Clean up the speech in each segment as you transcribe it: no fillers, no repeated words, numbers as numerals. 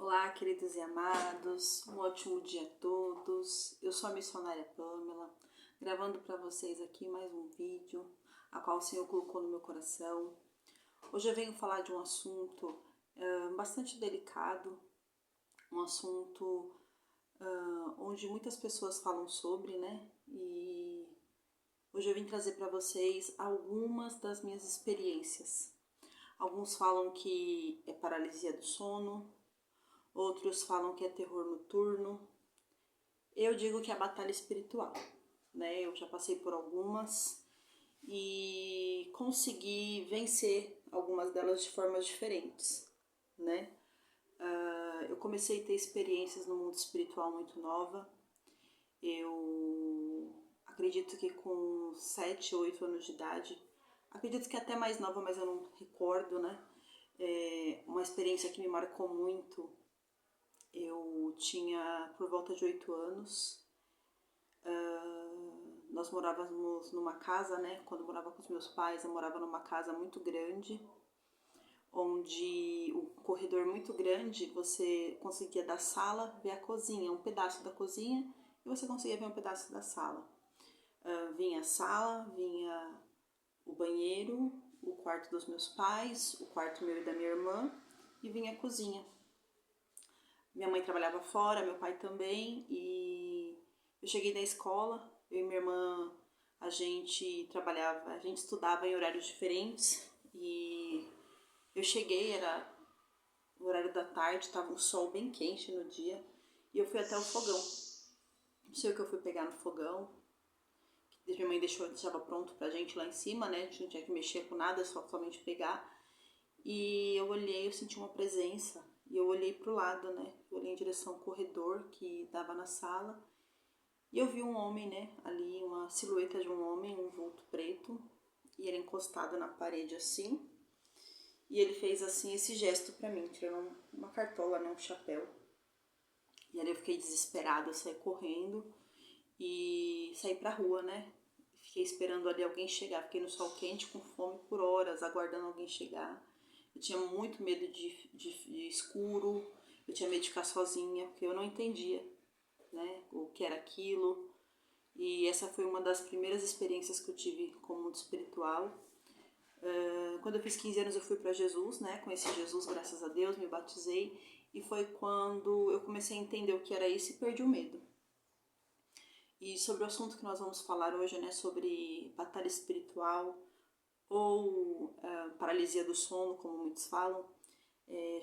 Olá, queridos e amados, um ótimo dia a todos. Eu sou a missionária Pamela, gravando para vocês aqui mais um vídeo, a qual o Senhor colocou no meu coração. Hoje eu venho falar de um assunto bastante delicado, um assunto onde muitas pessoas falam sobre, né? E hoje eu vim trazer para vocês algumas das minhas experiências. Alguns falam que é paralisia do sono, outros falam que é terror noturno. Eu digo que é batalha espiritual, né? Eu já passei por algumas e consegui vencer algumas delas de formas diferentes, né? Eu comecei a ter experiências no mundo espiritual muito nova. Eu acredito que com 7, 8 anos de idade, acredito que até mais nova, mas eu não recordo, né? Uma experiência que me marcou muito. Eu tinha por volta de 8 anos. Nós morávamos numa casa, né? Quando eu morava com os meus pais, eu morava numa casa muito grande, onde o corredor muito grande, você conseguia da sala ver a cozinha, um pedaço da cozinha, e você conseguia ver um pedaço da sala. Vinha a sala, vinha o banheiro, o quarto dos meus pais, o quarto meu e da minha irmã, e vinha a cozinha. Minha mãe trabalhava fora, meu pai também, e eu cheguei da escola, eu e minha irmã, a gente estudava em horários diferentes, e eu cheguei, era o horário da tarde, estava um sol bem quente no dia, e eu fui até o fogão. Não sei o que eu fui pegar no fogão, que minha mãe deixava pronto pra gente lá em cima, né? A gente não tinha que mexer com nada, só somente pegar. E eu olhei, eu senti uma presença, e eu olhei pro lado, né? Eu olhei em direção ao corredor que dava na sala, e eu vi um homem, né? Ali, uma silhueta de um homem, um vulto preto, e ele encostado na parede assim. E ele fez assim esse gesto pra mim, tirando uma cartola, né? Um chapéu. E ali eu fiquei desesperada, eu saí correndo e saí pra rua, né? Fiquei esperando ali alguém chegar, fiquei no sol quente com fome por horas, aguardando alguém chegar. Eu tinha muito medo de escuro, eu tinha medo de ficar sozinha, porque eu não entendia, né, o que era aquilo. E essa foi uma das primeiras experiências que eu tive com o mundo espiritual. Quando eu fiz 15 anos eu fui para Jesus, né, conheci Jesus, graças a Deus, me batizei. E foi quando eu comecei a entender o que era isso e perdi o medo. E sobre o assunto que nós vamos falar hoje, né, sobre batalha espiritual ou paralisia do sono, como muitos falam,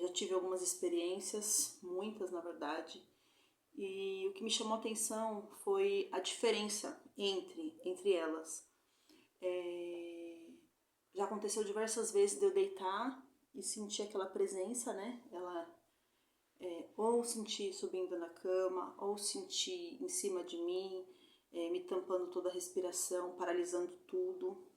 já tive algumas experiências, muitas na verdade, e o que me chamou a atenção foi a diferença entre elas. Já aconteceu diversas vezes de eu deitar e sentir aquela presença, né? Ou sentir subindo na cama, ou sentir em cima de mim, me tampando toda a respiração, paralisando tudo.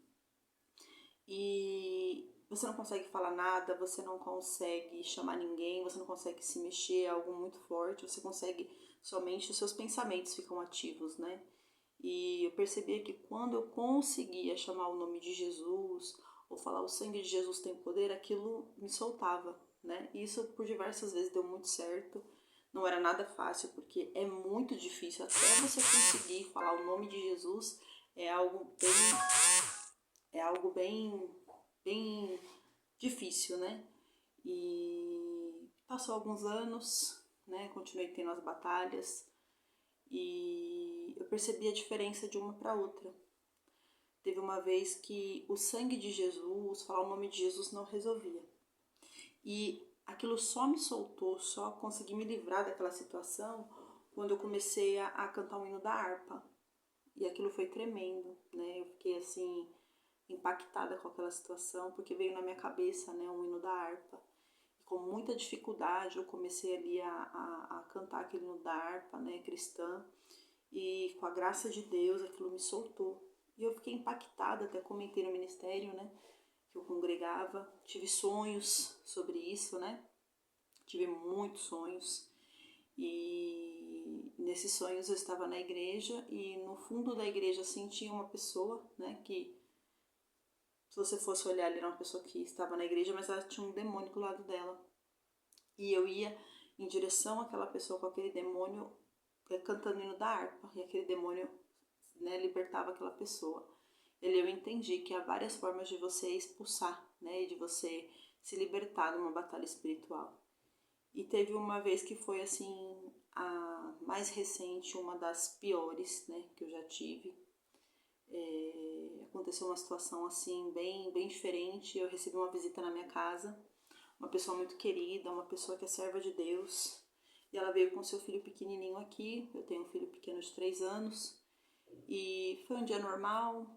E você não consegue falar nada, você não consegue chamar ninguém, você não consegue se mexer, é algo muito forte, você consegue somente os seus pensamentos ficam ativos, né? E eu percebia que quando eu conseguia chamar o nome de Jesus ou falar o sangue de Jesus tem poder, aquilo me soltava, né? E isso por diversas vezes deu muito certo. Não era nada fácil, porque é muito difícil até você conseguir falar o nome de Jesus, é algo bem difícil, né? E passou alguns anos, né? Continuei tendo as batalhas e eu percebi a diferença de uma para outra. Teve uma vez que o sangue de Jesus, falar o nome de Jesus não resolvia. E aquilo só me soltou, só consegui me livrar daquela situação quando eu comecei a cantar um hino da harpa. E aquilo foi tremendo, né? Eu fiquei assim impactada com aquela situação, porque veio na minha cabeça, né, um hino da harpa. E com muita dificuldade eu comecei ali a cantar aquele hino da harpa, né, cristã, e com a graça de Deus aquilo me soltou. E eu fiquei impactada, até comentei no ministério, né, que eu congregava, tive sonhos sobre isso, né, tive muitos sonhos. E nesses sonhos eu estava na igreja e no fundo da igreja assim tinha uma pessoa, né, que se você fosse olhar, ali era uma pessoa que estava na igreja, mas ela tinha um demônio do lado dela. E eu ia em direção àquela pessoa com aquele demônio, cantando hino da harpa, e aquele demônio, né, libertava aquela pessoa. Eu entendi que há várias formas de você expulsar, né, e de você se libertar de uma batalha espiritual. E teve uma vez que foi assim, a mais recente, uma das piores, né, que eu já tive. Aconteceu uma situação assim bem diferente. Eu recebi uma visita na minha casa, uma pessoa muito querida, uma pessoa que é serva de Deus, e ela veio com seu filho pequenininho aqui. Eu tenho um filho pequeno de 3 anos, e foi um dia normal.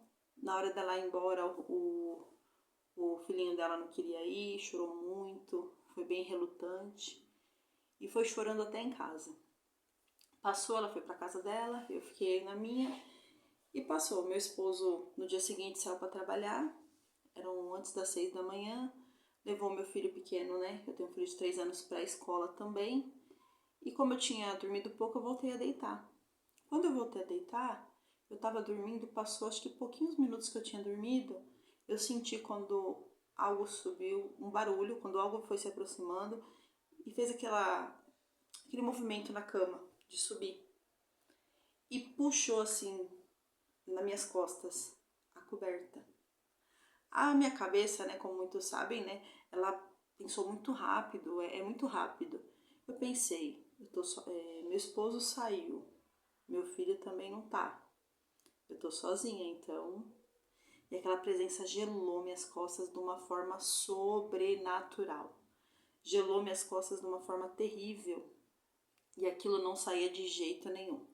Na hora dela ir embora, o filhinho dela não queria ir, chorou muito, foi bem relutante e foi chorando até em casa. Passou, ela foi para casa dela, eu fiquei na minha e passou. Meu esposo no dia seguinte saiu para trabalhar, eram antes das 6 da manhã, levou meu filho pequeno, né? Eu tenho um filho de 3 anos, para a escola também. E como eu tinha dormido pouco, eu voltei a deitar. Quando eu voltei a deitar, eu estava dormindo, passou acho que pouquinhos minutos que eu tinha dormido, eu senti quando algo subiu, um barulho, quando algo foi se aproximando e fez aquele movimento na cama de subir. E puxou assim, nas minhas costas, a coberta. A minha cabeça, né, como muitos sabem, né, ela pensou muito rápido, é muito rápido. Eu pensei, meu esposo saiu, meu filho também não tá. Eu tô sozinha, então. E aquela presença gelou minhas costas de uma forma sobrenatural. Gelou minhas costas de uma forma terrível. E aquilo não saía de jeito nenhum.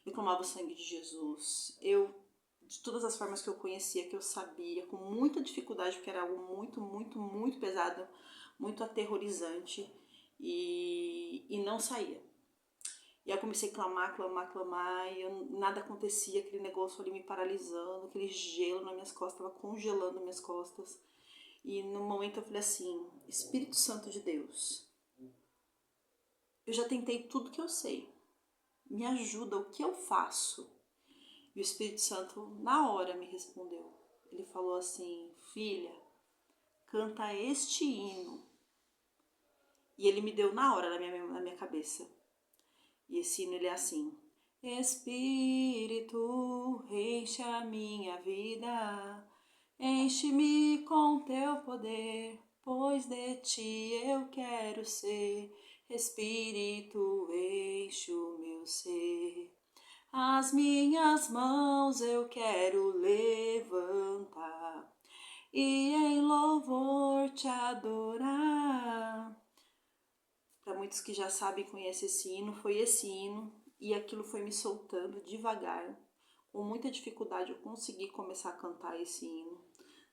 Eu clamava o sangue de Jesus. De todas as formas que eu conhecia, que eu sabia, com muita dificuldade, porque era algo muito pesado, muito aterrorizante. E não saía. E aí eu comecei a clamar, e nada acontecia, aquele negócio ali me paralisando, aquele gelo nas minhas costas, estava congelando minhas costas. E no momento eu falei assim, Espírito Santo de Deus, eu já tentei tudo que eu sei, me ajuda, o que eu faço? E o Espírito Santo, na hora, me respondeu. Ele falou assim, filha, canta este hino. E ele me deu na hora, na minha cabeça. E esse hino, ele é assim: Espírito, enche a minha vida, enche-me com teu poder, pois de ti eu quero ser. Espírito, enche o meu ser. As minhas mãos eu quero levantar e em louvor te adorar. Para muitos que já sabem e conhecem esse hino, foi esse hino, e aquilo foi me soltando devagar. Com muita dificuldade eu consegui começar a cantar esse hino.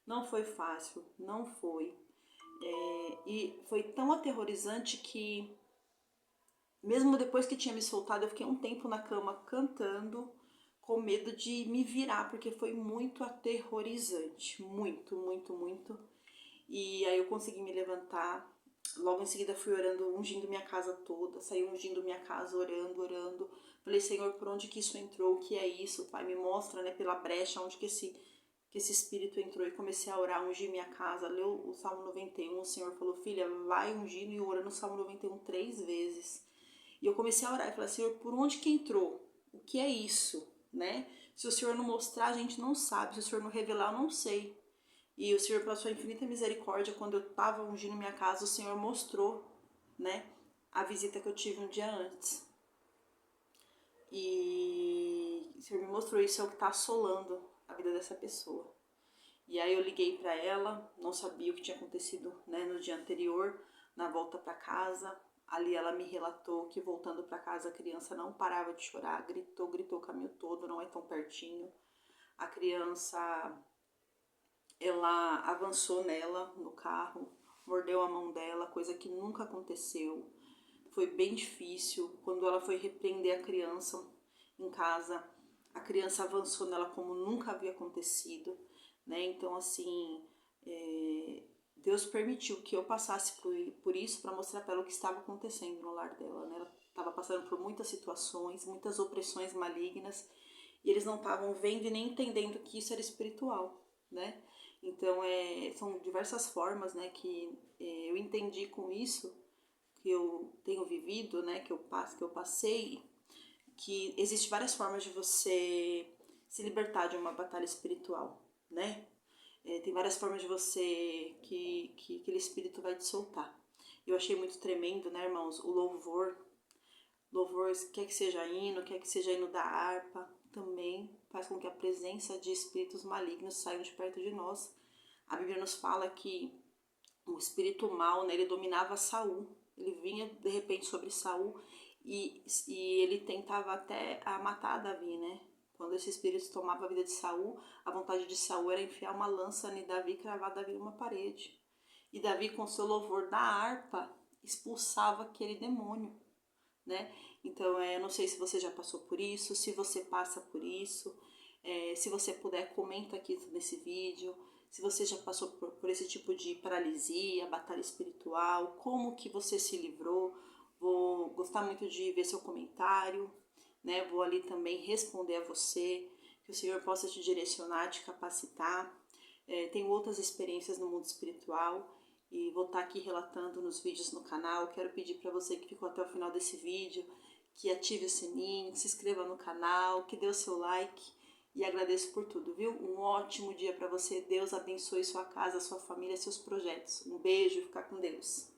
Não foi fácil, não foi. E foi tão aterrorizante que, mesmo depois que tinha me soltado, eu fiquei um tempo na cama cantando, com medo de me virar, porque foi muito aterrorizante. Muito. E aí eu consegui me levantar. Logo em seguida fui orando, ungindo minha casa toda, saí ungindo minha casa, orando. Falei, Senhor, por onde que isso entrou? O que é isso? Pai, me mostra, né, pela brecha, onde que esse espírito entrou. E comecei a orar, ungir minha casa, leu o Salmo 91, o Senhor falou, filha, vai ungindo e orando o Salmo 91 3 vezes. E eu comecei a orar e falei, Senhor, por onde que entrou? O que é isso, né? Se o Senhor não mostrar, a gente não sabe. Se o Senhor não revelar, eu não sei. E o Senhor, pela sua infinita misericórdia, quando eu estava ungindo minha casa, o Senhor mostrou, né, a visita que eu tive um dia antes. E o Senhor me mostrou, isso é o que está assolando a vida dessa pessoa. E aí eu liguei para ela, não sabia o que tinha acontecido, né, no dia anterior, na volta para casa. Ali ela me relatou que voltando para casa a criança não parava de chorar, gritou o caminho todo, não é tão pertinho. A criança, ela avançou nela no carro, mordeu a mão dela, coisa que nunca aconteceu. Foi bem difícil. Quando ela foi repreender a criança em casa, a criança avançou nela como nunca havia acontecido, né? Então, assim, Deus permitiu que eu passasse por isso para mostrar para ela o que estava acontecendo no lar dela, né? Ela estava passando por muitas situações, muitas opressões malignas, e eles não estavam vendo e nem entendendo que isso era espiritual, né? Então, são diversas formas, né, que eu entendi com isso, eu tenho vivido, né, que eu passei, que existe várias formas de você se libertar de uma batalha espiritual, né? Tem várias formas de você que aquele espírito vai te soltar. Eu achei muito tremendo, né, irmãos, o louvor, quer que seja hino, quer que seja hino da harpa, também faz com que a presença de espíritos malignos saiam de perto de nós. A Bíblia nos fala que o espírito mal, né, ele dominava Saul. Ele vinha de repente sobre Saul e ele tentava até a matar Davi, né? Quando esse espírito tomava a vida de Saul, a vontade de Saul era enfiar uma lança em Davi e cravar Davi numa parede. E Davi, com seu louvor da harpa, expulsava aquele demônio, né? Então, eu não sei se você já passou por isso, se você passa por isso, se você puder, comenta aqui nesse vídeo, se você já passou por esse tipo de paralisia, batalha espiritual, como que você se livrou. Vou gostar muito de ver seu comentário, né? Vou ali também responder a você, que o Senhor possa te direcionar, te capacitar. Tenho outras experiências no mundo espiritual e vou estar aqui relatando nos vídeos no canal. Quero pedir para você que ficou até o final desse vídeo, que ative o sininho, que se inscreva no canal, que dê o seu like e agradeço por tudo, viu? Um ótimo dia para você. Deus abençoe sua casa, sua família, seus projetos. Um beijo e fica com Deus.